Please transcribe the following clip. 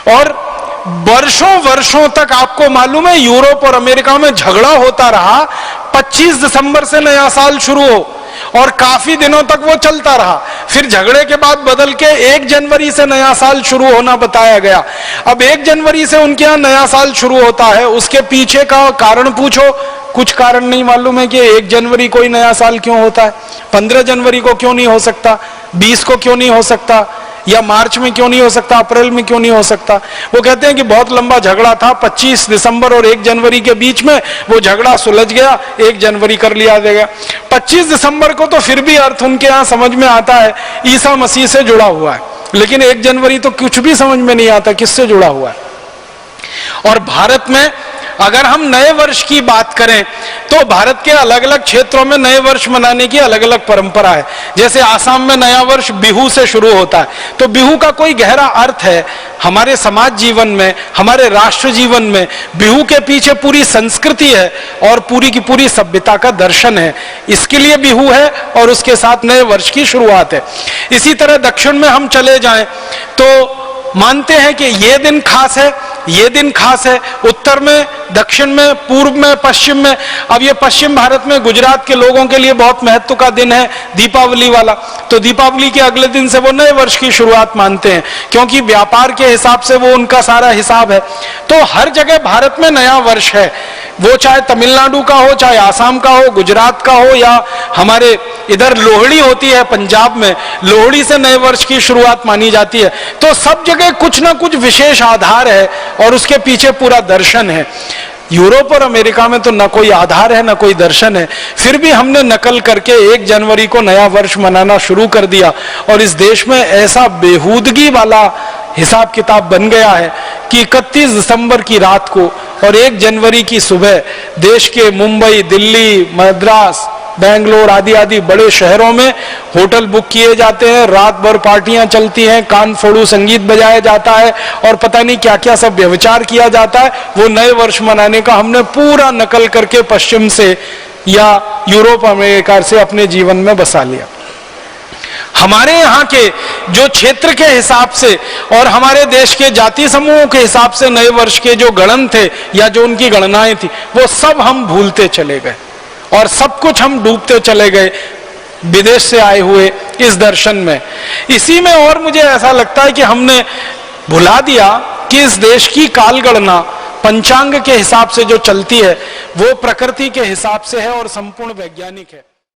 और वर्षों वर्षों तक आपको मालूम है यूरोप और अमेरिका में झगड़ा होता रहा। 25 दिसंबर से नया साल शुरू हो और काफी दिनों तक वो चलता रहा। फिर झगड़े के बाद बदल के 1 जनवरी से नया साल शुरू होना बताया गया। अब 1 जनवरी से उनके यहाँ नया साल शुरू होता है, उसके पीछे का कारण पूछो, कुछ कारण नहीं मालूम है कि 1 जनवरी को ही नया साल क्यों होता है, 15 जनवरी को क्यों नहीं हो सकता, 20 को क्यों नहीं हो सकता, या मार्च में क्यों नहीं हो सकता, अप्रैल में क्यों नहीं हो सकता। वो कहते हैं कि बहुत लंबा झगड़ा था, 25 दिसंबर और 1 जनवरी के बीच में वो झगड़ा सुलझ गया, 1 जनवरी कर लिया गया। 25 दिसंबर को तो फिर भी अर्थ उनके यहाँ समझ में आता है, ईसा मसीह से जुड़ा हुआ है, लेकिन 1 जनवरी तो कुछ भी समझ में नहीं आता किससे जुड़ा हुआ है। और भारत में अगर हम नए वर्ष की बात करें तो भारत के अलग अलग क्षेत्रों में नए वर्ष मनाने की अलग अलग परंपरा है। जैसे आसाम में नया वर्ष बिहू से शुरू होता है, तो बिहू का कोई गहरा अर्थ है हमारे समाज जीवन में, हमारे राष्ट्र जीवन में। बिहू के पीछे पूरी संस्कृति है और पूरी की पूरी सभ्यता का दर्शन है, इसके लिए बिहू है और उसके साथ नए वर्ष की शुरुआत है। इसी तरह दक्षिण में हम चले जाएं तो मानते हैं कि ये दिन खास है, ये दिन खास है। उत्तर में, दक्षिण में, पूर्व में, पश्चिम में। अब ये पश्चिम भारत में गुजरात के लोगों के लिए बहुत महत्व का दिन है, दीपावली वाला। तो दीपावली के अगले दिन से वो नए वर्ष की शुरुआत मानते हैं, क्योंकि व्यापार के हिसाब से वो उनका सारा हिसाब है। तो हर जगह भारत में नया वर्ष है, वो चाहे तमिलनाडु का हो, चाहे आसाम का हो, गुजरात का हो, या हमारे इधर लोहड़ी होती है पंजाब में, लोहड़ी से नए वर्ष की शुरुआत मानी जाती है। तो सब जगह कुछ ना कुछ विशेष आधार है और उसके पीछे पूरा दर्शन है। यूरोप और अमेरिका में तो न कोई आधार है न कोई दर्शन है, फिर भी हमने नकल करके 1 जनवरी को नया वर्ष मनाना शुरू कर दिया और इस देश में ऐसा बेहूदगी वाला हिसाब किताब बन गया है कि 31 दिसंबर की रात को और 1 जनवरी की सुबह देश के मुंबई, दिल्ली, मद्रास, बेंगलोर आदि आदि बड़े शहरों में होटल बुक किए जाते हैं, रात भर पार्टियां चलती हैं, कान फोड़ू संगीत बजाया जाता है और पता नहीं क्या क्या सब व्यभिचार किया जाता है। वो नए वर्ष मनाने का हमने पूरा नकल करके पश्चिम से या यूरोप अमेरिका से अपने जीवन में बसा लिया। हमारे यहाँ के जो क्षेत्र के हिसाब से और हमारे देश के जाति समूहों के हिसाब से नए वर्ष के जो गणन थे या जो उनकी गणनाएं थी, वो सब हम भूलते चले गए और सब कुछ हम डूबते चले गए विदेश से आए हुए इस दर्शन में। इसी में और मुझे ऐसा लगता है कि हमने भुला दिया कि इस देश की काल गणना पंचांग के हिसाब से जो चलती है वो प्रकृति के हिसाब से है और संपूर्ण वैज्ञानिक है।